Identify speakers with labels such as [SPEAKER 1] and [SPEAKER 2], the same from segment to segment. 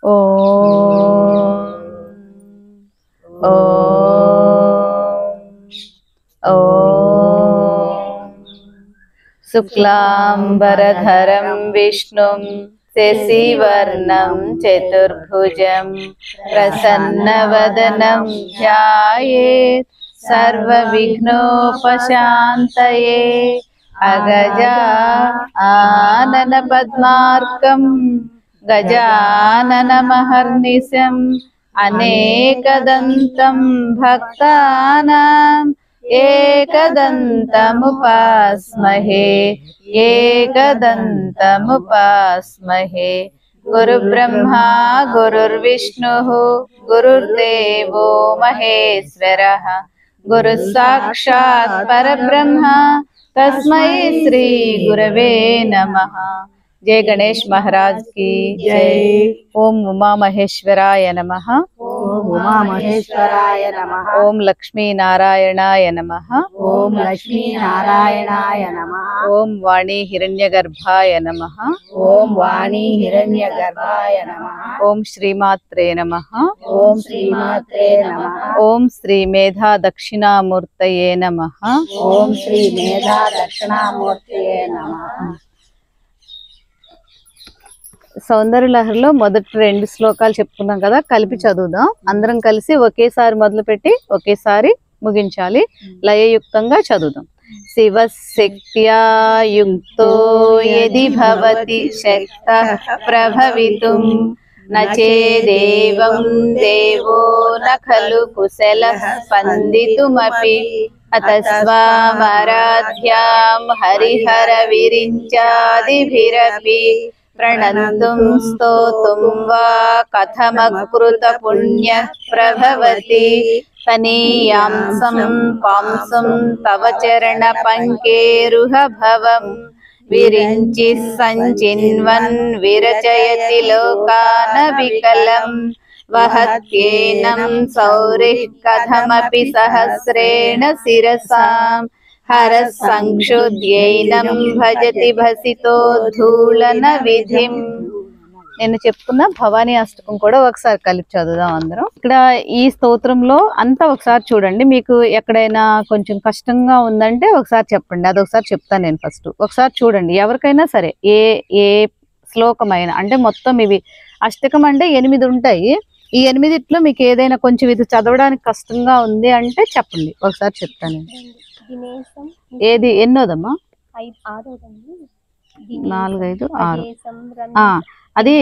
[SPEAKER 1] ఓం శుక్లాంబరధరం విష్ణుం శశివర్ణం చతుర్భుజం ప్రసన్నవదనం ధ్యాయేత్ సర్వవిఘ్నోపశాంతయే అగజా ఆనన పద్మార్కం గజాననమహర్నిశం అనేకదంతం భక్తానాం ఏకదంతముపాస్మహే ఏకదంతముపాస్మహే గురుబ్రహ్మా గురుర్విష్ణుః గురుర్దేవో మహేశ్వరః గురుః సాక్షాత్ పరబ్రహ్మ తస్మై శ్రీ గురవే నమః। जय गणेश महाराज की जय। ओम उमा महेश्वराय नमः।
[SPEAKER 2] ओम उमा महेश्वराय नमः।
[SPEAKER 1] ओम लक्ष्मी नारायणाय नमः।
[SPEAKER 2] ओम लक्ष्मी नारायणाय नमः।
[SPEAKER 1] ओम वाणी हिरण्यगर्भाय नमः।
[SPEAKER 2] ओम वाणी हिरण्यगर्भाय नमः।
[SPEAKER 1] ओम श्रीमात्रे नमः।
[SPEAKER 2] ओम श्रीमात्रे नमः।
[SPEAKER 1] ओम श्री मेधा दक्षिणामूर्तये नमः।
[SPEAKER 2] ओम श्री मेधा दक्षिणामूर्तये नमः।
[SPEAKER 1] సౌందర్య లహరిలో మొదటి 2 శ్లోకాలు చెప్పుకున్నాం కదా, కలిపి చదువుదాం। అందరం కలిసి ఒకేసారి మొదలుపెట్టి ఒకేసారి ముగించాలి, లయయుక్తంగా చదువుదాం। శివశక్త్యా యుక్తో యది భవతి శక్తః ప్రభవితుం నచేదేవం దేవో న ఖలు కుశలః స్పందితుమపి అతస్వామరాధ్యాం హరిహర విరించాదిభిరపి ప్రణంతుం స్తోతుం వా కథమకృత పుణ్య ప్రభవతి తనీయాంసం పాంసం తవ చరణ పంకేరుహ భవం విరించి సంచిన్వన్ విరచయతి లోకాన వికలం వహత్యేనం సౌరిః కథమపి సహస్రేణ శిరసాం హర సంక్షుద్యైనం భజతి భసితోద్ధూళన విధిం। నేను చెప్పుకున్న భవానీ అష్టకం కూడా ఒకసారి కలిపి చదువుదాం అందరం। ఇక్కడ ఈ స్తోత్రంలో అంతా ఒకసారి చూడండి, మీకు ఎక్కడైనా కొంచెం కష్టంగా ఉందంటే ఒకసారి చెప్పండి, అదొకసారి చెప్తాను నేను ఫస్ట్। ఒకసారి చూడండి, ఎవరికైనా సరే ఏ ఏ శ్లోకమైనా, అంటే మొత్తం ఇవి అష్టకం అంటే 8 ఉంటాయి, ఈ 8లో మీకు ఏదైనా కొంచెం ఇది చదవడానికి కష్టంగా ఉంది అంటే చెప్పండి, ఒకసారి చెప్తాను। ఏది ఎన్నోదమ్మా? 4, 5, 6 అది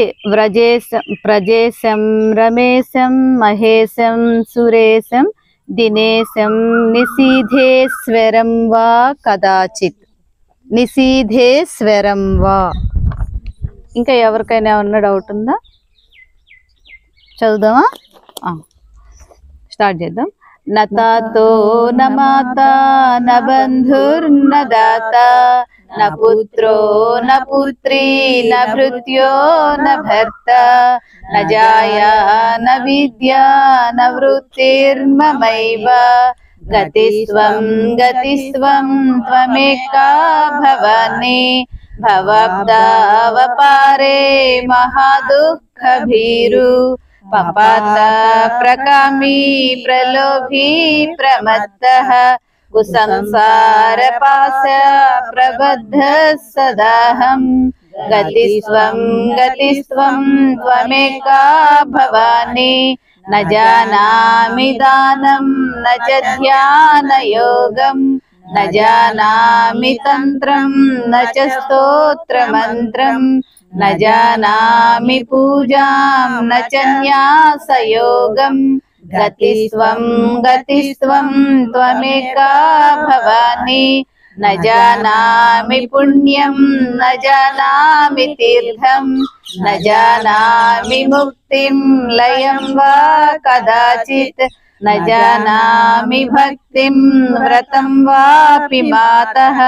[SPEAKER 1] ప్రజేశం రమేశం మహేశం సురేశం దినేశం నిశీధేశ్వరం వా కదాచిత్, నిశీధేశ్వరం వా। ఇంకా ఎవరికైనా ఏమన్నా డౌట్ ఉందా? చదువుదామా? స్టార్ట్ చేద్దాం। నతాతో నమాత నబంధుర్న దాత న పుత్రో న పుత్రీ న భృత్యో న భర్త న జాయా న విద్యా న వృత్తిర్మమైవ గతిస్వం గతిస్వం త్వమేకా భవాని భవబ్దావపారే మహాదుఃఖభీరు పపాత ప్రకామీ ప్రలోభీ ప్రమత్తః కుసంసార పాశ ప్రబద్ధ సదాహం గతిస్వం గతిస్వం త్వమేకా భవాని న జానామి దానం న చ ధ్యాన యోగం న జానామి తంత్రం న చ స్తోత్ర మంత్రం న జానామి పూజాం న చ న్యాసయోగం గతిస్వం గతిస్వం త్వమేకా భవాని న జానామి పుణ్యం న జానామి తీర్థం న జానామి ముక్తిం లయం వా కదాచిత్ న జానామి భక్తిం వ్రతం వాపి మాతః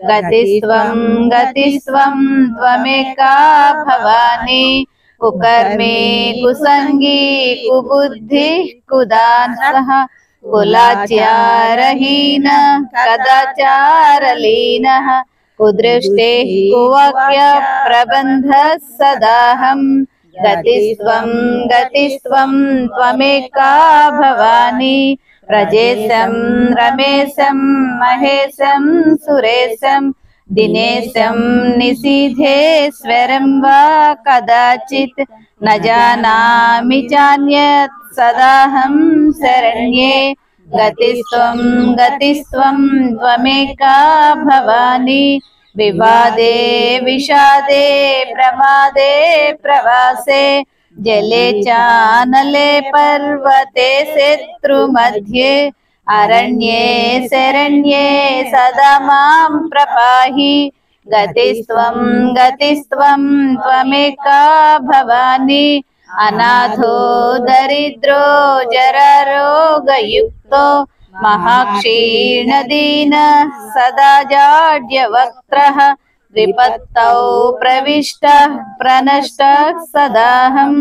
[SPEAKER 1] గతిస్వం గతిస్వం త్వమేకా భవాని కుకర్మే కుసంగీ కుబుద్ధి కుదానః కులాచారహీన కదాచారలీనః కుదృష్టే కువాక్య ప్రబంధ సదాహం గతిస్త్వం గతిస్త్వం త్వమేకా భవాని ప్రజేశం రమేశం మహేశం సురేశం దినేశం నిశీధేశ్వరం వా కదాచిత్ న జానామి చాన్యత్ సదాహం శరణ్యే గతిస్త్వం గతిస్త్వం త్వమేకా భవాని వివాదే విషాదే ప్రమాదే ప్రవాసే జలే చానలే పర్వతే శత్రు మధ్యే అరణ్యే శరణ్యే సదా మాం ప్రపాహి గతిస్త్వం గతిస్త్వం త్వమేకా భవాని అనాథో దరిద్రో జరారోగయుక్తో మహాక్షీణదీన సదా జాడ్యవక్త్రః విపత్తౌ ప్రవిష్టః ప్రణష్టః సదాహం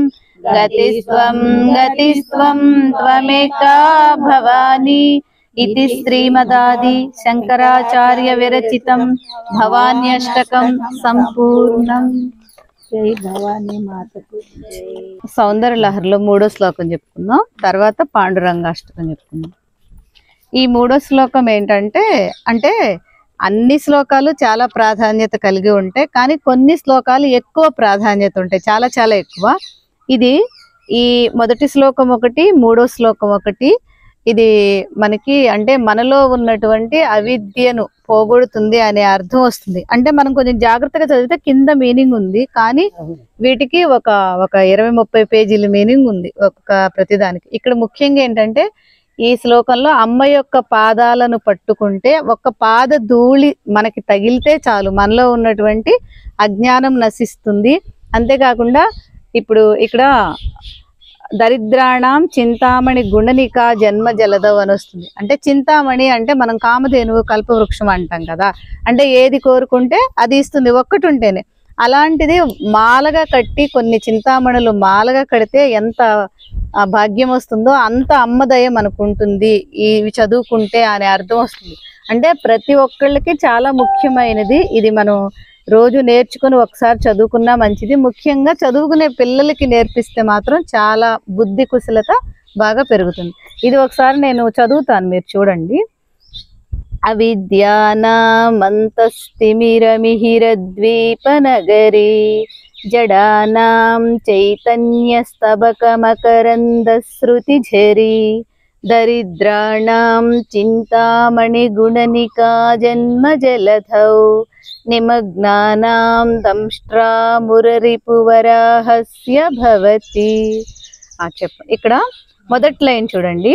[SPEAKER 1] గతిస్త్వం గతిస్త్వం త్వమేకా భవాని इति श्रीमदादि शंकराचार्य विरचितं भवान्यष्टकं संपूर्णं
[SPEAKER 2] జై భవానీ మాతకు జై.
[SPEAKER 1] సౌందర్య లహరిలో 3వ శ్లోకం చెప్పుకుందాం, తర్వాత పాండురంగాష్టకం చెప్పుకుందాం. ఈ 3వ శ్లోకం ఏంటంటే, అంటే అన్ని శ్లోకాలు చాలా ప్రాధాన్యత కలిగి ఉంటాయి, కానీ కొన్ని శ్లోకాలు ఎక్కువ ప్రాధాన్యత ఉంటాయి, చాలా చాలా ఎక్కువ. ఇది ఈ మొదటి శ్లోకం ఒకటి, 3వ శ్లోకం ఒకటి. ఇది మనకి అంటే మనలో ఉన్నటువంటి అవిద్యను పోగొడుతుంది అనే అర్థం వస్తుంది. అంటే మనం కొంచెం జాగ్రత్తగా చదివితే కింద మీనింగ్ ఉంది, కానీ వీటికి ఒక 20-30 పేజీల మీనింగ్ ఉంది ఒక్క ప్రతిదానికి. ఇక్కడ ముఖ్యంగా ఏంటంటే ఈ శ్లోకంలో అమ్మ యొక్క పాదాలను పట్టుకుంటే ఒక పాద ధూళి మనకి తగిలితే చాలు మనలో ఉన్నటువంటి అజ్ఞానం నశిస్తుంది. అంతేకాకుండా ఇప్పుడు ఇక్కడ దరిద్రాణం చింతామణి గుణనిక జన్మ జలదవ్ అని వస్తుంది. అంటే చింతామణి అంటే మనం కామధేనువు కల్పవృక్షం అంటాం కదా, అంటే ఏది కోరుకుంటే అది ఇస్తుంది ఒక్కటి ఉంటేనే. అలాంటిది మాలగా కట్టి కొన్ని చింతామణులు మాలగా కడితే ఎంత భాగ్యం వస్తుందో అంత అమ్మదయ మనకు ఉంటుంది ఇవి చదువుకుంటే అనే అర్థం వస్తుంది. అంటే ప్రతి ఒక్కళ్ళకి చాలా ముఖ్యమైనది ఇది. మనం రోజు నేర్చుకుని ఒకసారి చదువుకున్నా మంచిది. ముఖ్యంగా చదువుకునే పిల్లలకి నేర్పిస్తే మాత్రం చాలా బుద్ధి కుశలత బాగా పెరుగుతుంది. ఇది ఒకసారి నేను చదువుతాను, మీరు చూడండి. అవిద్యానామంతస్తిమిరమిహిరద్వీపనగరీ జడానాం చైతన్యస్తబకమకరందశ్రుతిఝరీ దరిద్రాణం చింతామణిగుణనికా జన్మజలధౌ నిమగ్నానాం దంష్ట్రా మురరిపువరాహస్య భవతి. చెప్పండి. ఇక్కడ మొదటి లైన్ చూడండి,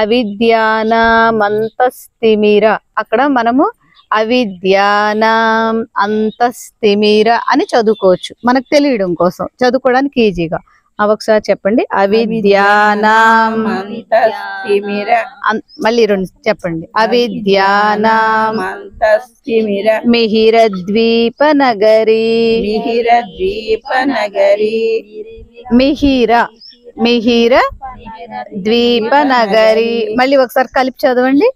[SPEAKER 1] అవిద్యానాం అంతస్తిమిర. అక్కడ మనము అవిద్యానాం అంతస్తిమిర అని చదువుకోవచ్చు, మనకు తెలియడం కోసం, చదువుకోవడానికి ఈజీగా. ఒకసారి చెప్పండి. అవిద్యానాం
[SPEAKER 2] అంతస్తిమిర.
[SPEAKER 1] మళ్ళీ 2 చెప్పండి. అవిద్యానాం
[SPEAKER 2] అంతస్తిమిర
[SPEAKER 1] మిహిరద్వీపనగరీ.
[SPEAKER 2] మిహిరద్వీపనగరీ.
[SPEAKER 1] మిహిర ద్వీపనగరీ. మళ్ళీ ఒకసారి కలిపి చదవండి.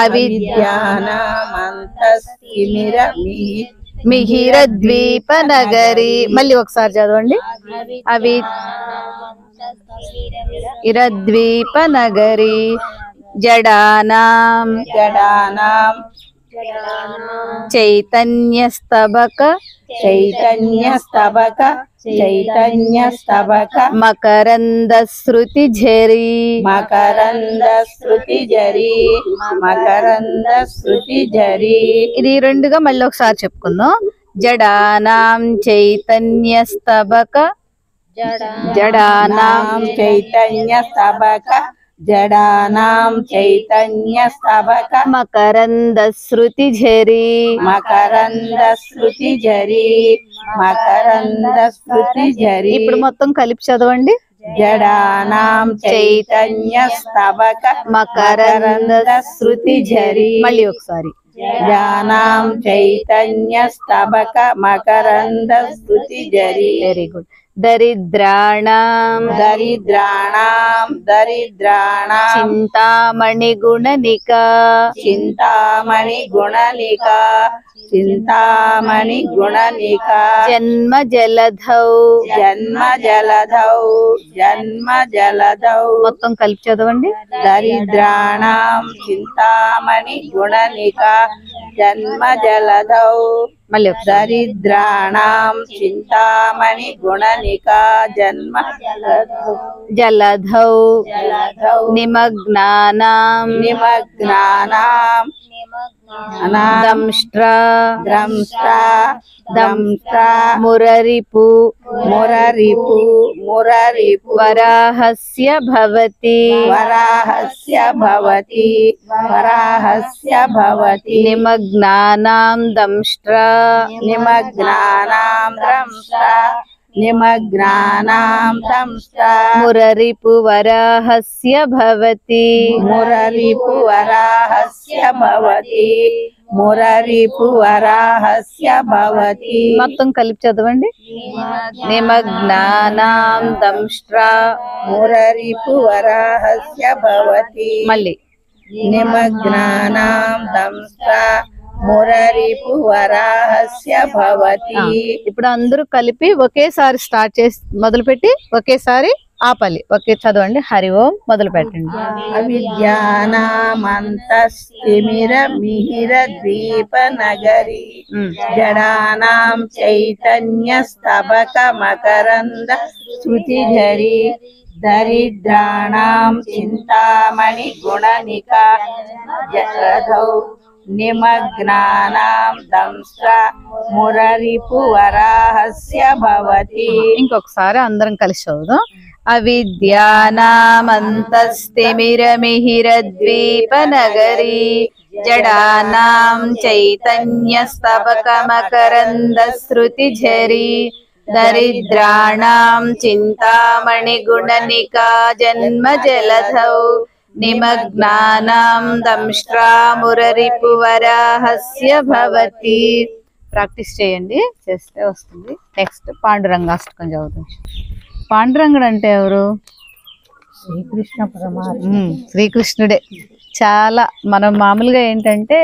[SPEAKER 2] అవిద్యానాం అంతస్తిమిర
[SPEAKER 1] మిహిర ద్వీపనగరీ. మళ్ళీ ఒకసారి చదవండి. ద్వీపనగరీ జడానాం చైతన్యస్తబక మకరందశ్రుతిఝరీ. ఇది 2గా మళ్ళీ ఒకసారి చెప్పుకుందాం. జడానాం చైతన్యస్తబక
[SPEAKER 2] జడానాం చైతన్యస్తబక
[SPEAKER 1] మకరందశ్రుతిఝరీ. ఇప్పుడు మొత్తం కలిపి చదవండి.
[SPEAKER 2] జడానాం చైతన్యస్తబక
[SPEAKER 1] మకరందశ్రుతిఝరీ. మళ్ళీ ఒకసారి.
[SPEAKER 2] జానాం చైతన్యస్తబక మకరందశ్రుతిఝరీ.
[SPEAKER 1] Very good. దరిద్రాణం
[SPEAKER 2] దరిద్రాణాం
[SPEAKER 1] చింతామణి గుణనికా
[SPEAKER 2] చింతామణి గుణనికా
[SPEAKER 1] జన్మ జలధౌ
[SPEAKER 2] జన్మ జలధౌ
[SPEAKER 1] మొత్తం కలిపి చదవండి.
[SPEAKER 2] దరిద్రాణాం చింతామణి గుణనికా జన్మ జలధౌ.
[SPEAKER 1] మళ్ళీ
[SPEAKER 2] దరిద్రాణాం చింతామణి గుణనికా జన్మ
[SPEAKER 1] జలధౌ
[SPEAKER 2] జలధౌ
[SPEAKER 1] నిమగ్నానాం దంష్ట్రా మురరిపు వరాహస్య భవతి నిమగ్నానాం దంష్ట్రా మురరిపు వరాహస్య భవతి మొత్తం కలిపి చదవండి. నిమగ్నానాం దంష్ట్రా
[SPEAKER 2] మురరిపు వరాహస్య భవతి.
[SPEAKER 1] మళ్ళీ
[SPEAKER 2] నిమగ్నానాం దంష్ట్రా మురరిపు వరాహస్య భవతి.
[SPEAKER 1] ఇప్పుడు అందరూ కలిపి ఒకేసారి స్టార్ట్ చేసి మొదలుపెట్టి ఒకేసారి ఆపాలి. ఒకే చదవండి. హరి ఓం మొదలు పెట్టండి.
[SPEAKER 2] అవిద్యానామంతస్తిమిర మిహిర ద్వీప నగరి జడానాం చైతన్య స్తబక మకరంద శృతిధరి దరిద్రాణాం చింతామణి గుణనికా జలధౌ నిమగ్నానాం దంష్ట్రా మురరిపు వరాహస్య భవతి.
[SPEAKER 1] ఇంకొకసారి అందరం కలిసి చదువుదాం. అవిద్యానామంతస్తిమిరమిహిరద్వీప నగరీ జడానాం చైతన్య స్తబక మకరంద శృతిఝరీ దరిద్రాణాం చింతామణి గుణనికా జన్మ జలధౌ నిమగ్నానాం దంష్ట్రా మురరిపు వరాహస్య భవతి. ప్రాక్టీస్ చేయండి, చేస్తే వస్తుంది. నెక్స్ట్ పాండురంగాష్టకం చదువుతాం. పాండురంగుడు అంటే ఎవరు?
[SPEAKER 2] శ్రీకృష్ణ పరమాత్మ.
[SPEAKER 1] శ్రీకృష్ణుడే. చాలా మనం మామూలుగా ఏంటంటే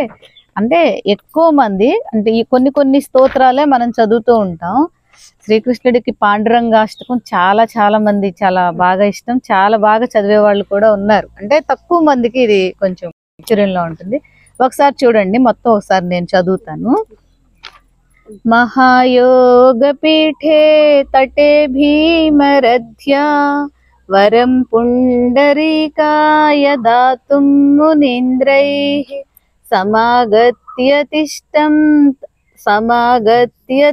[SPEAKER 1] అంటే ఎక్కువ మంది అంటే ఈ కొన్ని స్తోత్రాలే మనం చదువుతూ ఉంటాం. శ్రీకృష్ణుడికి పాండురంగాష్టకం చాలా మంది చాలా బాగా ఇష్టం, చాలా బాగా చదివే వాళ్ళు కూడా ఉన్నారు. అంటే తక్కువ మందికి ఇది కొంచెం ఆశ్చర్యంలో ఉంటుంది. ఒకసారి చూడండి, మొత్తం ఒకసారి నేను చదువుతాను. మహాయోగ పీఠే తటే భీమరథ్యా వరం పుండరీకాయ దాతుం మునీంద్రైః సమాగత్య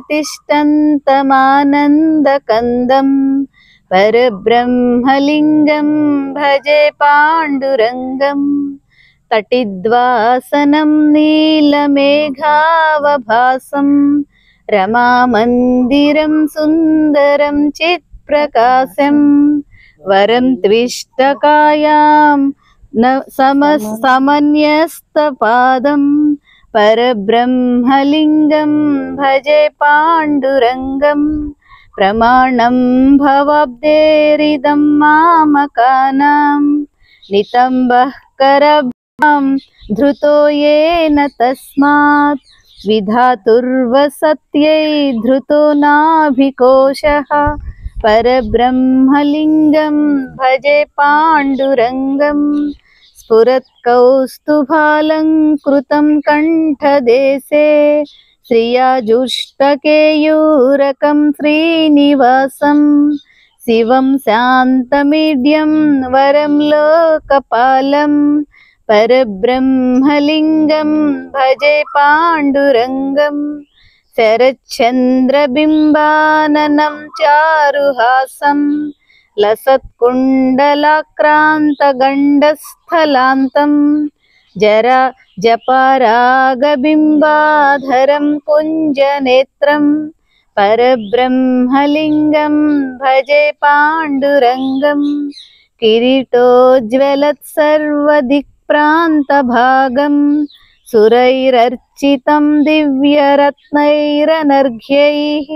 [SPEAKER 1] తిష్టంతమానందకందం పరబ్రహ్మలింగం భజే పాండురంగం. తటిద్వాసనం నీలమేఘావభాసం రమామందిరం సుందరం చిత్ప్రకాశం వరం త్విష్టకాయాం సమన్యస్తపాదం పరబ్రహ్మలింగం భజే పాండురంగం. ప్రమాణం భవాబ్దేరిదం మామకానాం నితంబః కరభ్యాం ధృతో येन తస్మాత్ విధాతుర్వసత్యై ధృతో నాభికోశః పరబ్రహ్మలింగం భజే పాండురంగం. స్ఫురత్కౌస్తుభాలంకృతం కంఠదేశే శ్రియాజుష్టకేయూరకం శ్రీనివాసం శివం శాంతమిడ్యం వరం లోకపాలం పరబ్రహ్మలింగం భజే పాండురంగం. శరచంద్రబింబాననం చారుహాసం లసత్కుండలాక్రాంతగండస్థలాంతం జపారాగబింబాధరం కుంజనేత్రం పరబ్రహ్మలింగం భజే పాండురంగం. కిరీటోజ్వలత్సర్వదిక్ప్రాంతభాగం సురైరర్చితం దివ్యరత్నైరనర్ఘ్యైః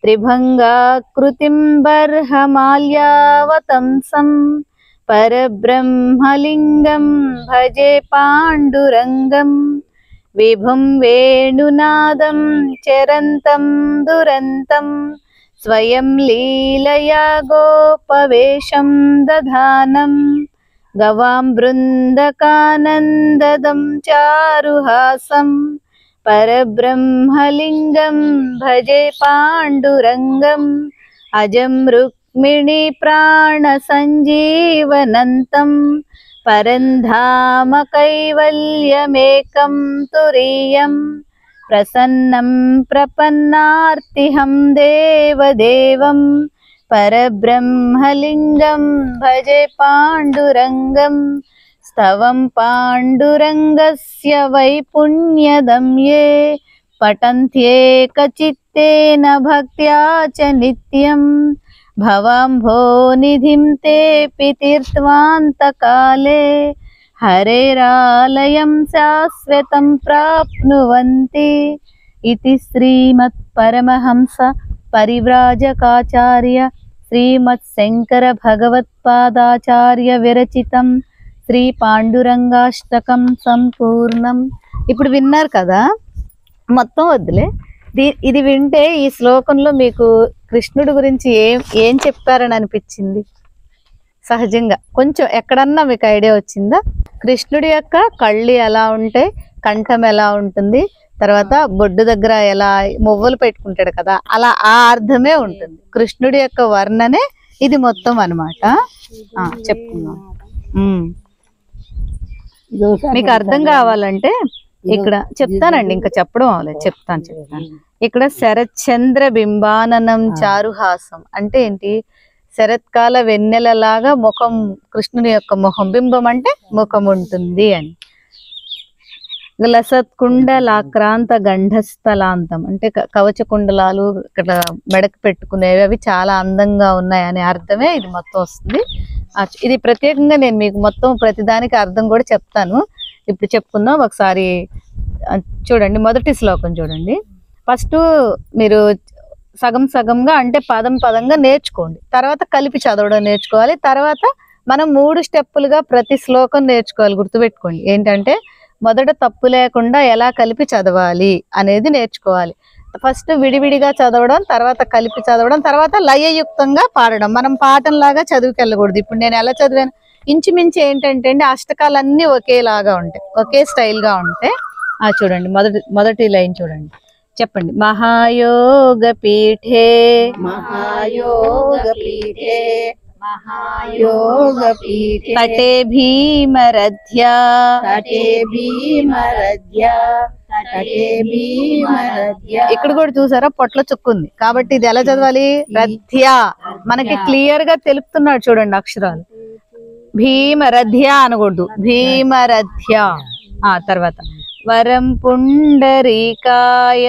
[SPEAKER 1] త్రిభంగాకృతిం బర్హమాల్యావతంసం పరబ్రహ్మలింగం భజే పాండురంగం విభుం వేణునాదం చరంతం దురంతం స్వయం లీలయా గోపవేషం దధానం గవాం బృందకానందదం చారుహాసం పరబ్రహ్మలింగం భజే పాండురంగం అజం రుక్మిణీ ప్రాణ సంజీవనంతం పరంధామ కైవల్యమేకం తురీయం ప్రసన్నం ప్రపన్నార్తిహం దేవదేవం పరబ్రహ్మలింగం భజే పాండురంగం స్తవం పాండురంగస్య వైపుణ్యదం ఏ పఠంత్యేకచిత్తేన భక్త్యా చ నిత్యం భవాంభోనిధిం తేపి తీర్త్వాంతకాలే హరేరాలయం శాశ్వతం ప్రాప్నువంతి ఇతి శ్రీమత్ పరమహంస పరివ్రాజకాచార్య శ్రీమత్ శంకర భగవత్పాదాచార్య విరచితం శ్రీ పాండురంగాష్టకం సంపూర్ణం. ఇప్పుడు విన్నారు కదా, మొత్తం వద్దులే. ఇది వింటే ఈ శ్లోకంలో మీకు కృష్ణుడి గురించి ఏం చెప్పారని అనిపించింది? సహజంగా కొంచెం ఎక్కడన్నా మీకు ఐడియా వచ్చిందా? కృష్ణుడి యొక్క కళ్ళు ఎలా ఉంటాయి, కంఠం ఎలా ఉంటుంది, తర్వాత బొడ్డు దగ్గర ఎలా మువ్వలు పెట్టుకుంటాడు కదా, అలా ఆ అర్థమే ఉంటుంది. కృష్ణుడి యొక్క వర్ణనే ఇది మొత్తం అన్నమాట. చెప్పుకుందాం. మీకు అర్థం కావాలంటే ఇక్కడ చెప్తానండి, ఇంకా చెప్పడం అవ్వలేదు, చెప్తాను. ఇక్కడ శరచంద్ర బింబాననం చారుహాసం అంటే ఏంటి? శరత్కాల వెన్నెలలాగా ముఖం, కృష్ణుని యొక్క ముఖం, బింబం అంటే ముఖం ఉంటుంది అని. లసత్కుండలాక్రాంత గంఢస్థలాంతం అంటే కవచ కుండలాలు ఇక్కడ మెడకు పెట్టుకునేవి, అవి చాలా అందంగా ఉన్నాయి అనే అర్థమే ఇది మొత్తం వస్తుంది. ఇది ప్రత్యేకంగా నేను మీకు మొత్తం ప్రతిదానికి అర్థం కూడా చెప్తాను. ఇప్పుడు చెప్పుకుందాం. ఒకసారి చూడండి, మొదటి శ్లోకం చూడండి. ఫస్ట్ మీరు సగం సగంగా అంటే పదం పదంగా నేర్చుకోండి, తర్వాత కలిపి చదవడం నేర్చుకోవాలి. తర్వాత మనం 3 స్టెప్పులుగా ప్రతి శ్లోకం నేర్చుకోవాలి. గుర్తుపెట్టుకోండి, ఏంటంటే మొదట తప్పు లేకుండా ఎలా కలిపి చదవాలి అనేది నేర్చుకోవాలి. ఫస్ట్ విడివిడిగా చదవడం, తర్వాత కలిపి చదవడం, తర్వాత లయయుక్తంగా పాడడం. మనం పాఠంలాగా చదువుకెళ్ళకూడదు. ఇప్పుడు నేను ఎలా చదివాను, ఇంచుమించు ఏంటంటే అండి, అష్టకాలన్నీ ఒకేలాగా ఉంటాయి, ఒకే స్టైల్గా ఉంటాయి. చూడండి, మొదటి లైన్ చూడండి, చెప్పండి. మహాయోగ పీఠే
[SPEAKER 2] మహాయోగ పీఠే మహాయోగ పీఠే
[SPEAKER 1] తటే భీమరథ్య
[SPEAKER 2] తటే భీమరథ్య తటే భీమరథ్య.
[SPEAKER 1] ఇక్కడ కూడా చూసారా, పొట్ల చుక్కుంది కాబట్టి ఇది ఎలా చదవాలి? రథ్య. మనకి క్లియర్ గా తెలుపుతున్నాడు చూడండి అక్షరాలు. భీమరథ్య అనకూడదు, భీమరథ్య. తర్వాత వరం పుండరీకాయ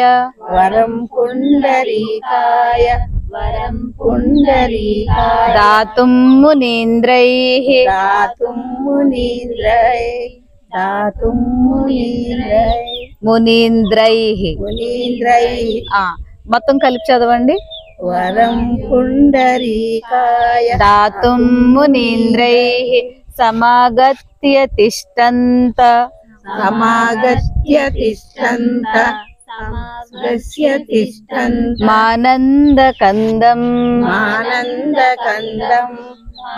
[SPEAKER 2] వరం పుండరీకాయ వరం పుండరీకాయ
[SPEAKER 1] దాతుం మునీంద్రైః
[SPEAKER 2] దాతుం మునీంద్రైః దాతుం మునీంద్రైః
[SPEAKER 1] మునీంద్రైః
[SPEAKER 2] మునీంద్రైః.
[SPEAKER 1] మొత్తం కలిపి చదవండి.
[SPEAKER 2] వరం పుండరీకాయ
[SPEAKER 1] దాతుం మునీంద్రైః సమాగత్య తిష్టంత
[SPEAKER 2] సమాగత్య తిష్టంత సమాగస్య తిష్టంత
[SPEAKER 1] మానందకందం
[SPEAKER 2] ఆనందకందం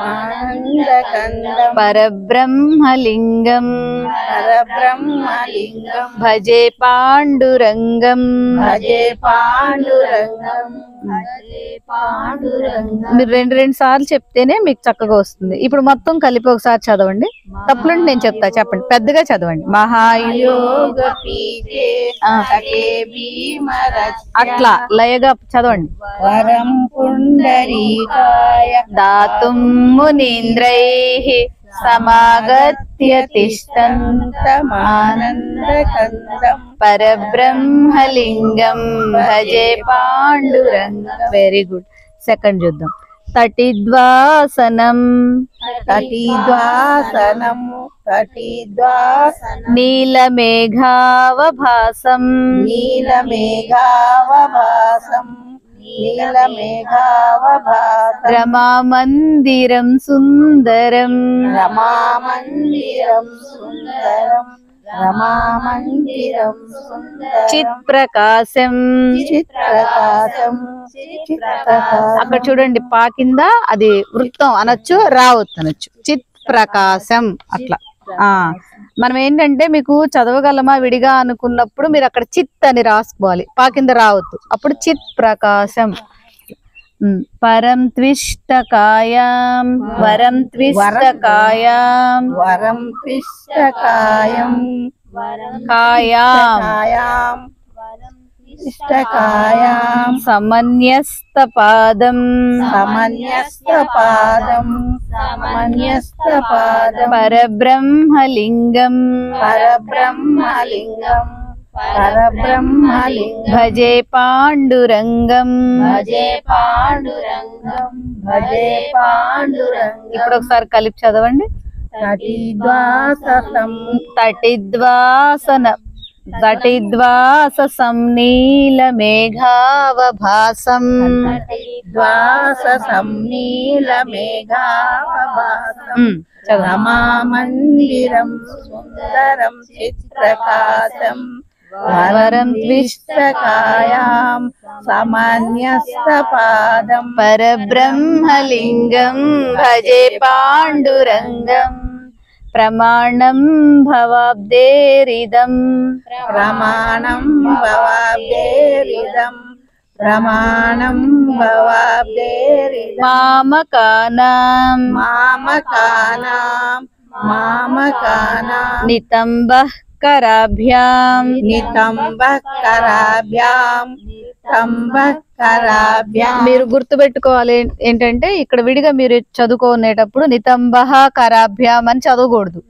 [SPEAKER 2] ఆనందకందం
[SPEAKER 1] పరబ్రహ్మలింగం
[SPEAKER 2] పరబ్రహ్మలింగం
[SPEAKER 1] భజే పాండురంగం
[SPEAKER 2] భజే పాండురంగం భజే పాండురంగం.
[SPEAKER 1] మీరు 2 సార్లు చెప్తేనే మీకు చక్కగా వస్తుంది. ఇప్పుడు మొత్తం కలిపి ఒకసారి చదవండి. తప్పులుంటే నేను చెప్తా, చెప్పండి, పెద్దగా చదవండి.
[SPEAKER 2] మహాయోగ పీఠే తటే భీమరథ్య
[SPEAKER 1] అట్లా లయగా చదవండి.
[SPEAKER 2] వరం పుండరీకాయ
[SPEAKER 1] దాతుం మునీంద్రైః సమాగత్య తిష్టంత
[SPEAKER 2] ఆనందకందం
[SPEAKER 1] పరబ్రహ్మలింగం భజే పాండురంగం. Very good. సెకండ్ చూద్దాం. తటిద్వాసనం
[SPEAKER 2] తటిద్వాసనం తటిద్వాసనం
[SPEAKER 1] నీలమేఘావభాసం
[SPEAKER 2] నీలమేఘావభాసం నీలమేఘావభాసం
[SPEAKER 1] రమామందిరం సుందరం
[SPEAKER 2] రమామందిరం సుందరం రమామందిరం సుందరం
[SPEAKER 1] చిత్ప్రకాశం
[SPEAKER 2] చిత్ప్రకాశం చిత్ప్రకాశం
[SPEAKER 1] అక్కడ చూడండి పా కింద అది వృత్తం అనొచ్చు రావొచ్చు అనొచ్చు చిత్ప్రకాశం అట్లా. మనం ఏంటంటే మీకు చదవగలమా విడిగా అనుకున్నప్పుడు మీరు అక్కడ చిత్ అని రాసుకోవాలి, పా కింద రావద్దు, అప్పుడు చిత్ ప్రకాశం. పరం త్విష్టకాయం వరం త్విష్టకాయం
[SPEAKER 2] వరం త్విష్టకాయం
[SPEAKER 1] కాయాం
[SPEAKER 2] కాయాం ఇష్టకాయాం
[SPEAKER 1] సమన్యస్తపాదం
[SPEAKER 2] సమన్యస్తపాదం సమన్యస్తపాదం
[SPEAKER 1] పరబ్రహ్మలింగం
[SPEAKER 2] పరబ్రహ్మలింగం పరబ్రహ్మలింగం
[SPEAKER 1] భజే పాండురంగం
[SPEAKER 2] భజే పాండురంగం భజే పాండురంగం.
[SPEAKER 1] ఇప్పుడు ఒకసారి కలిపి చదవండి.
[SPEAKER 2] తటిద్వాససం
[SPEAKER 1] తటిద్వాససం నీలమేఘావభాసం
[SPEAKER 2] తటిద్వాససం నీలమేఘావభాసం రమామందిరం సుందరం చిత్ప్రకాశం వరం త్విష్టకాయాం సమన్యస్తపాదం
[SPEAKER 1] పరబ్రహ్మలింగం భజే పాండురంగం ప్రమాణం భవాబ్దేరిదం
[SPEAKER 2] ప్రమాణం భవాబ్దేరిదం ప్రమాణం భవాబ్దేరిదం
[SPEAKER 1] మామకానాం
[SPEAKER 2] మామకానాం మామకానాం
[SPEAKER 1] నితంబః కరాభ్యాం
[SPEAKER 2] నితంబఃకరాభ్యాం నితంబఃకరాభ్యాం.
[SPEAKER 1] మీరు గుర్తుపెట్టుకోవాలి ఏంటంటే ఇక్కడ విడిగా మీరు చదువుకునేటప్పుడు నితంబః కరాభ్యాం అని చదవకూడదు,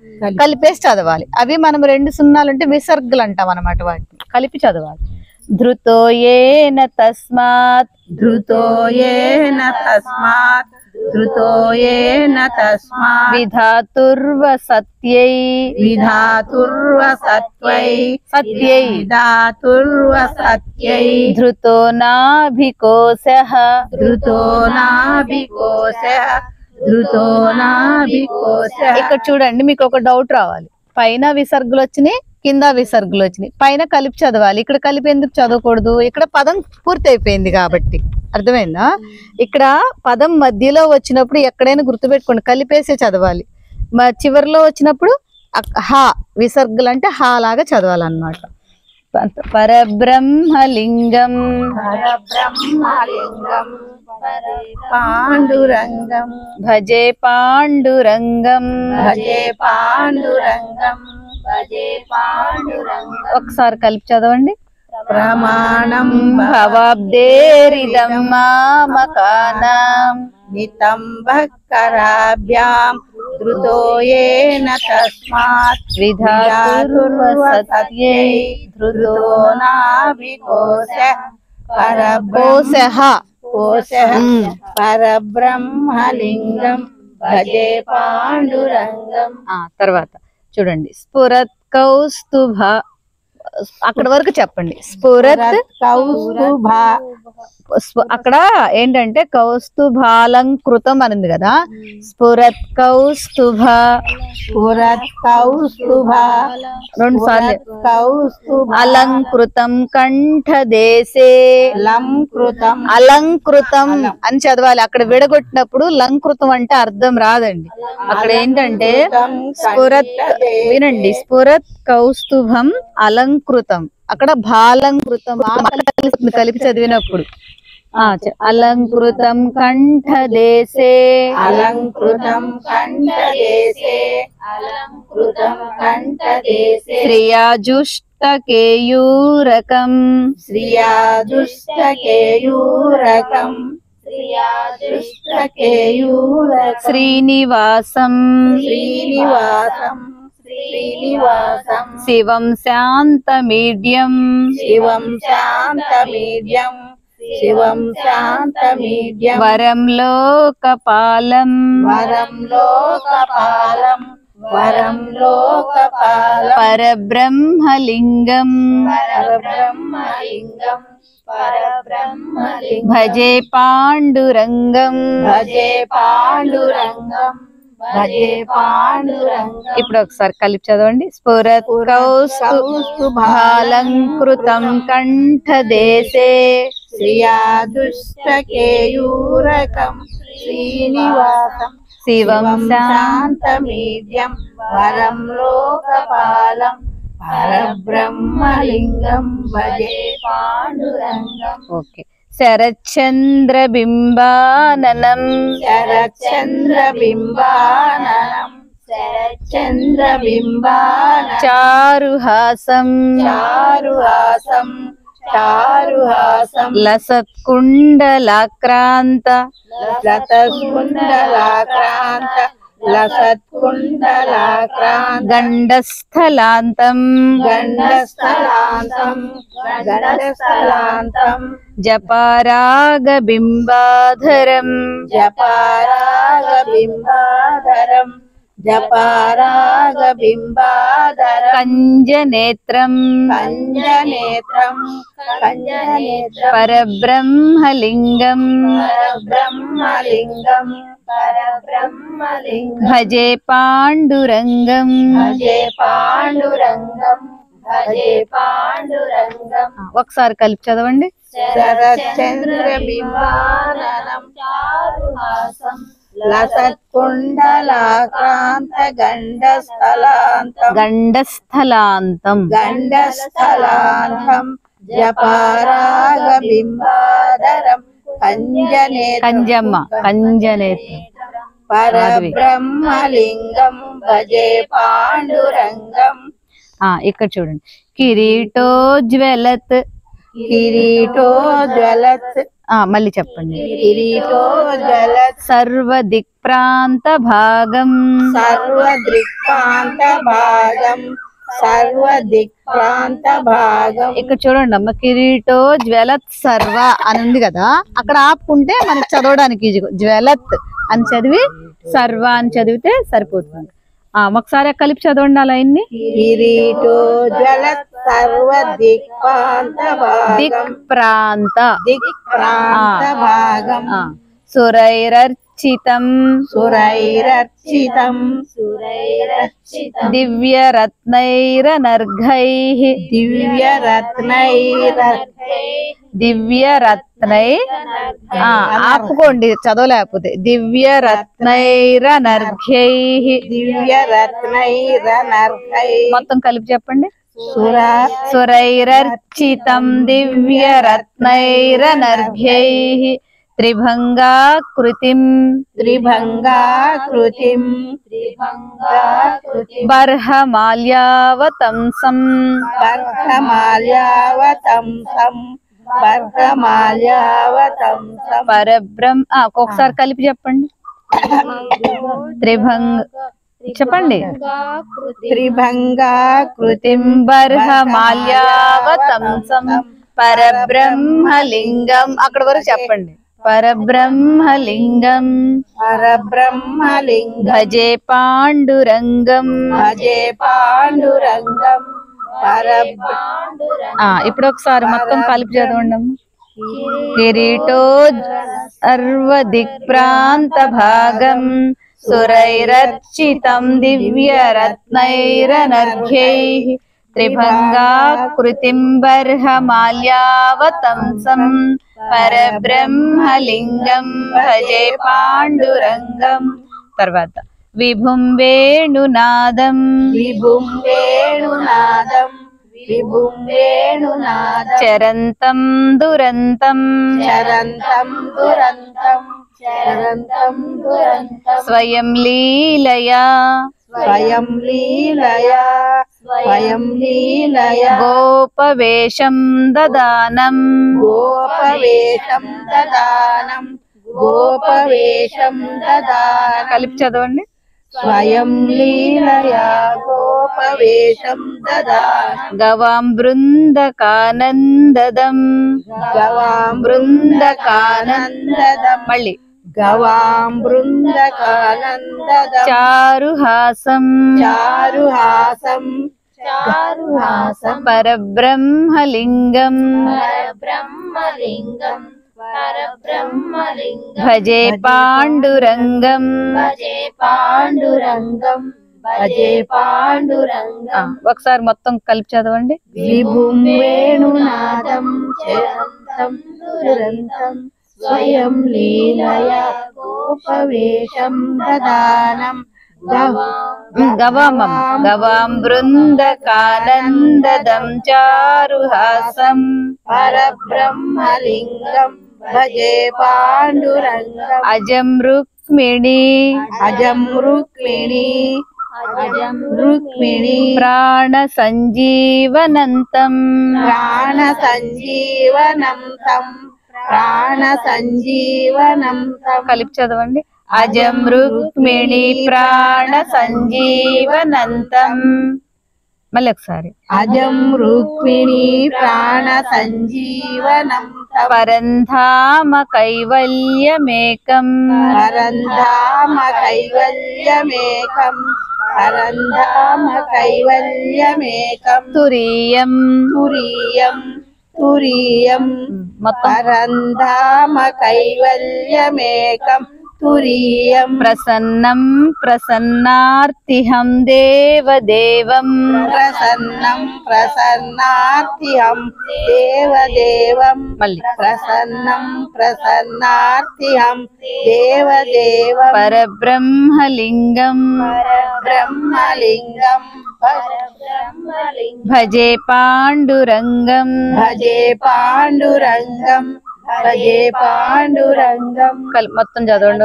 [SPEAKER 1] కలిపేసి చదవాలి. అవి మనం 2 సున్నాలుంటే విసర్గలు అంటాం అన్నమాట, వాటిని కలిపి చదవాలి. ధృతో ఏన తస్మాత్
[SPEAKER 2] ధృతో ఏన తస్మాత్ ధృతో ఏన తస్మాత్
[SPEAKER 1] విధాతుర్వసత్యై
[SPEAKER 2] విధాతుర్వసత్వై
[SPEAKER 1] సత్యై
[SPEAKER 2] విధాతుర్వసత్యై
[SPEAKER 1] ధృతో నాభికోశః
[SPEAKER 2] ధృతో నాభికోశః ధృతో నాభికోశః.
[SPEAKER 1] ఇక్కడ చూడండి మీకు ఒక డౌట్ రావాలి, పైన విసర్గలు వచ్చినాయి కింద విసర్గలు వచ్చినాయి, పైన కలిపి చదవాలి, ఇక్కడ కలిపి ఎందుకు చదవకూడదు? ఇక్కడ పదం పూర్తి అయిపోయింది కాబట్టి. అర్థమైందా? ఇక్కడ పదం మధ్యలో వచ్చినప్పుడు ఎక్కడైనా గుర్తుపెట్టుకోండి కలిపేసే చదవాలి, చివరిలో వచ్చినప్పుడు హా విసర్గలు అంటే హా లాగా చదవాలన్నమాట. పరబ్రహ్మలింగం
[SPEAKER 2] పరబ్రహ్మలింగం పాండురంగం
[SPEAKER 1] భజే పాండురంగం
[SPEAKER 2] భజే పాండురంగం భజే పాండురంగం.
[SPEAKER 1] ఒకసారి కలిపి చదవండి.
[SPEAKER 2] ప్రమాణం
[SPEAKER 1] భవాబ్దేరిదం మామకానాం
[SPEAKER 2] నితంబఃకరాభ్యాం ధృతో ఏన తస్మాత్
[SPEAKER 1] విధాతుర్వసత్యై
[SPEAKER 2] ధృతో నాభికోశః
[SPEAKER 1] కోశః
[SPEAKER 2] కోశః పరబ్రహ్మలింగం భజే పాండురంగం.
[SPEAKER 1] తర్వాత చూడండి స్ఫురత్ కౌస్తుభ, అక్కడ వరకు చెప్పండి. స్ఫురత్
[SPEAKER 2] కౌస్తుభ
[SPEAKER 1] అక్కడ ఏంటంటే కౌస్తుభాలంకృతం అనింది కదా, స్ఫురత్ కౌస్తుభ
[SPEAKER 2] స్ఫురత్ కౌస్తుభ
[SPEAKER 1] 2 సార్లు.
[SPEAKER 2] కౌస్తుభ
[SPEAKER 1] అలంకృతం కంఠదేశే
[SPEAKER 2] లంకృతం
[SPEAKER 1] అలంకృతం అని చదవాలి. అక్కడ విడగొట్టినప్పుడు లంకృతం అంటే అర్థం రాదండి. అక్కడ ఏంటంటే స్ఫురత్, వినండి, స్ఫురత్ కౌస్తుభం అలంకృతం, అక్కడ భాలంకృతం కలిపి చదివినప్పుడు అలంకృతం కంఠదేశే
[SPEAKER 2] అలంకృతం కంఠదేశే అలంకృతం కంఠదేశే
[SPEAKER 1] శ్రియాజుష్టకేయూరకం
[SPEAKER 2] శ్రియాజుష్టకేయూరకం శ్రియాజుష్టకేయూరకం
[SPEAKER 1] శ్రీనివాసం
[SPEAKER 2] శ్రీనివాసం శ్రీనివాసం
[SPEAKER 1] శివం శాంతమీడ్యం
[SPEAKER 2] శివం శాంతమీడ్యం శివం శాంతమీడ్యం
[SPEAKER 1] వరం లోకపాలం
[SPEAKER 2] వరం లోకపాలం వరం లోకపాలం
[SPEAKER 1] పరబ్రహ్మలింగం
[SPEAKER 2] పరబ్రహ్మలింగం పరబ్రహ్మలింగం
[SPEAKER 1] భజే పాండురంగం
[SPEAKER 2] భజే పాండురంగం భజే పాండురంగం.
[SPEAKER 1] ఇప్పుడు ఒకసారి కలిపి చదవండి. స్ఫురత్ కౌస్తుభాలంకృతం కంఠదేశే
[SPEAKER 2] శ్రియా దుష్టకేయూరకం శ్రీనివాసం
[SPEAKER 1] శివం
[SPEAKER 2] శాంతమీడ్యం వరం లోకపాలం పరబ్రహ్మలింగం భజే పాండురంగం.
[SPEAKER 1] ఓకే. శరచంద్రబింబాననం
[SPEAKER 2] శరచంద్రబింబాననం శరచంద్రబింబాననం
[SPEAKER 1] చారుహాసం
[SPEAKER 2] చారుహాసం చారుహాసం
[SPEAKER 1] లసత్కుండలాక్రాంత
[SPEAKER 2] లతకుండలాక్రాంత లసత్కుండలాక్రాంత
[SPEAKER 1] గండస్థలాంతం
[SPEAKER 2] గండస్థలాంతం గండస్థలాంతం
[SPEAKER 1] జపారాగబింబాధరం
[SPEAKER 2] జపారాగబింబాధరం జపారాగబింబాధరం
[SPEAKER 1] కంజనేత్రం
[SPEAKER 2] కంజనేత్రం కంజనేత్రం
[SPEAKER 1] పరబ్రహ్మలింగం
[SPEAKER 2] పరబ్రహ్మలింగం పరబ్రహ్మలింగం
[SPEAKER 1] భజే పాండురంగం
[SPEAKER 2] భజే పాండురంగం భజే పాండురంగం.
[SPEAKER 1] ఒకసారి కలిపి చదవండి.
[SPEAKER 2] శరచంద్రబింబాననం చారుహాసం లసత్కుండలాక్రాంత గండస్థలాంతం
[SPEAKER 1] గండస్థలాంతం
[SPEAKER 2] గండస్థలాంతం జపారాగబింబాధరం
[SPEAKER 1] కంజమ్మ కంజనేత్రం
[SPEAKER 2] పరబ్రహ్మలింగం భజే పాండురంగం.
[SPEAKER 1] ఇక్కడ చూడండి. కిరీటోజ్వలత్
[SPEAKER 2] కిరీటోజ్వలత్
[SPEAKER 1] మళ్ళీ చెప్పండి.
[SPEAKER 2] కిరీటోజ్వలత్
[SPEAKER 1] సర్వదిక్ప్రాంత భాగం
[SPEAKER 2] సర్వదిక్ప్రాంత భాగం సర్వదిక్ప్రాంత భాగం.
[SPEAKER 1] ఇక్కడ చూడండి అమ్మ, కిరీటోజ్వలత్ సర్వ అని ఉంది కదా, అక్కడ ఆపుకుంటే మనకి చదవడానికి ఈజీ. జ్వలత్ అని చదివి సర్వ అని చదివితే సరిపోతుంది. ఒకసారి కలిపి చదవండి అలా ఇన్ని.
[SPEAKER 2] కిరీటోజ్వలత్ సర్వదిక్ప్రాంత భాగం
[SPEAKER 1] దిక్ప్రాంత
[SPEAKER 2] దిక్ప్రాంత భాగం
[SPEAKER 1] సురైరర్చితం
[SPEAKER 2] సురైరర్చితం సురైరర్చితం
[SPEAKER 1] దివ్యరత్నైరనర్ఘైః దివ్యరత్నై ఆపుకోండి చదవలేకపోతే. దివ్యరత్నైరనర్ఘైః
[SPEAKER 2] దివ్యరత్నైరనర్ఘైః
[SPEAKER 1] మొత్తం కలిపి చెప్పండి.
[SPEAKER 2] సురైరర్చితం
[SPEAKER 1] సురైరర్చితం దివ్యరత్నైరనర్ఘైః త్రిభంగాకృతిం
[SPEAKER 2] త్రిభంగాకృతిం త్రిభంగాకృతిం
[SPEAKER 1] బర్హమాల్యావతంసం
[SPEAKER 2] బర్హమాల్యావతంసం బర్హమాల్యావతంసం
[SPEAKER 1] పరబ్రహ్మ. ఒకసారి కలిపి చెప్పండి. చెప్పండి.
[SPEAKER 2] త్రిభంగాకృతిం
[SPEAKER 1] బర్హమాల్యావతంసం పరబ్రహ్మలింగం. అక్కడ వరకు చెప్పండి. పరబ్రహ్మలింగం
[SPEAKER 2] పరబ్రహ్మలింగం
[SPEAKER 1] భజే పాండురంగం
[SPEAKER 2] భజే పాండురంగం
[SPEAKER 1] ఇప్పుడు ఒకసారి మొత్తం కలిపి చదవండి. కిరీటో సర్వదిక్ప్రాంత భాగం సురైరర్చితం దివ్యరత్నైరనర్ఘైః త్రిభంగాకృతిం బర్హమాల్యావతంసం పరబ్రహ్మలింగం భజే పాండురంగం. తర్వాత విభుం వేణునాదం
[SPEAKER 2] విభుం వేణునాదం విభుం వేణునాదం
[SPEAKER 1] చరంతం దురంతం
[SPEAKER 2] చరంతం దురంతం చరంతం దురంతం
[SPEAKER 1] స్వయం లీలయా
[SPEAKER 2] స్వయం లీలయా స్వయం లీలయా
[SPEAKER 1] గోపవేషం దదానం
[SPEAKER 2] గోపవేషం దదానం గోపవేషం దదానం.
[SPEAKER 1] కలిపి చదవండి.
[SPEAKER 2] స్వయం లీలయా గోపవేషం దదానం
[SPEAKER 1] గవాం బృందకానందదం
[SPEAKER 2] గవాం బృందకానందదం
[SPEAKER 1] మళ్ళీ
[SPEAKER 2] గవాం బృందకానందదం
[SPEAKER 1] చారుహాసం
[SPEAKER 2] చారుహాసం
[SPEAKER 1] పరబ్రహ్మలింగం భజే పాండురంగం ఒకసారి మొత్తం కలిపి చదవండి.
[SPEAKER 2] విభుం వేణునాదం చరంతం దురంతం స్వయం లీలయా గోపవేషం దదానం
[SPEAKER 1] గవాం బృందకానందదం చారుహాసం
[SPEAKER 2] పరబ్రహ్మలింగం భజే పాండురంగం
[SPEAKER 1] అజం రుక్మిణి
[SPEAKER 2] రుక్మిణి
[SPEAKER 1] ప్రాణ సంజీవనంతం
[SPEAKER 2] ప్రాణ సంజీవనం
[SPEAKER 1] కలిపి చదవండి. అజం రుక్మిణి ప్రాణ సంజీవనంతం. మళ్ళీ ఒకసారి.
[SPEAKER 2] అజం రుక్మిణి ప్రాణ సంజీవనం
[SPEAKER 1] పరంధామ కైవల్యమేకం తురీయం
[SPEAKER 2] పరంధామ కైవల్యమేకం తురీయం
[SPEAKER 1] ప్రసన్నం ప్రసన్నార్తిహం దేవదేవం
[SPEAKER 2] ప్రసన్నార్తిహం దేవదేవం
[SPEAKER 1] మళ్ళీ
[SPEAKER 2] ప్రసన్నార్తిహం దేవదేవం
[SPEAKER 1] పరబ్రహ్మలింగం భజే పాండురంగం మొత్తం చదవండి.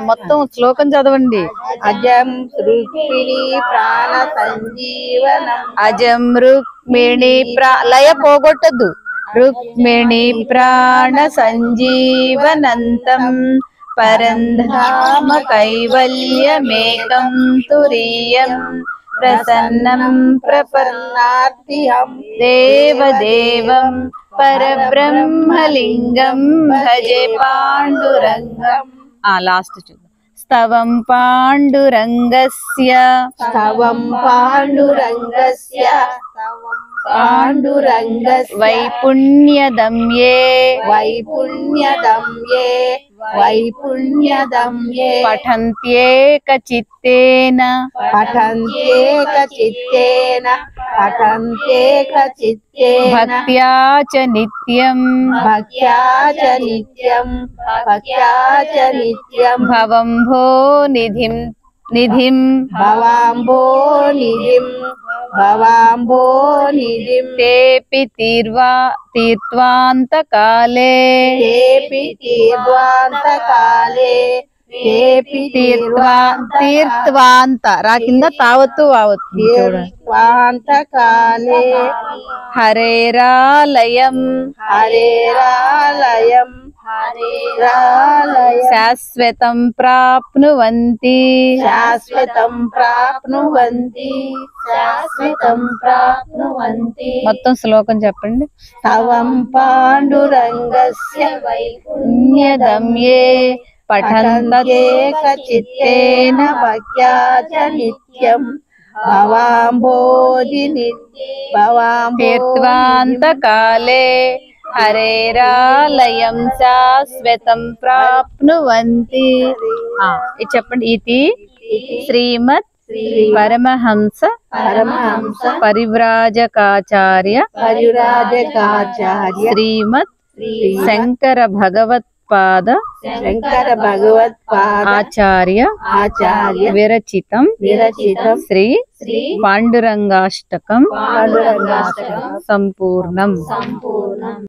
[SPEAKER 1] మొత్తం శ్లోకం చదవండి.
[SPEAKER 2] అజం రుక్మిణి ప్రాణ సంజీవనం
[SPEAKER 1] అజం రుక్మిణి లయ పోగొట్టద్దు. రుక్మిణి ప్రాణ సంజీవనంతం పరంధామ కైవల్యమేకం తురీయం ప్రసన్నం ప్రపన్నార్తిహం దేవదేవం పరబ్రహ్మలింగం భజే పాండురంగం. లాస్ట్ చూద్దాం. స్తవం పాండురంగస్య వైపుణ్యదమ్యే పఠంత్యేక చిత్తేన భక్త్యా చ నిత్యం భవంభో నిధిం తేపి తీర్వాంతకాలే తీర్థవాంత రా కింద తావత్తు వావత్తు
[SPEAKER 2] చూడండి.
[SPEAKER 1] హరేరాలయం శాశ్వతం ప్రాప్నువంతి మొత్తం శ్లోకం చెప్పండి.
[SPEAKER 2] తవం పాండురంగస్య
[SPEAKER 1] వైపుణ్యదమ్యే పఠంతేక
[SPEAKER 2] చిత్తేన భక్త్యా చ నిత్యం
[SPEAKER 1] తీర్థవాంతకాలే హరేరాలయం శాశ్వతం ప్రాప్నువంతి. ఇది చెప్పండి. ఇది శ్రీమద్ పరమహంస పరివ్రాజకాచార్య శ్రీమద్ శంకర భగవత్పాద ఆచార్య విరచితం శ్రీ పాండురంగాష్టకం సంపూర్ణం.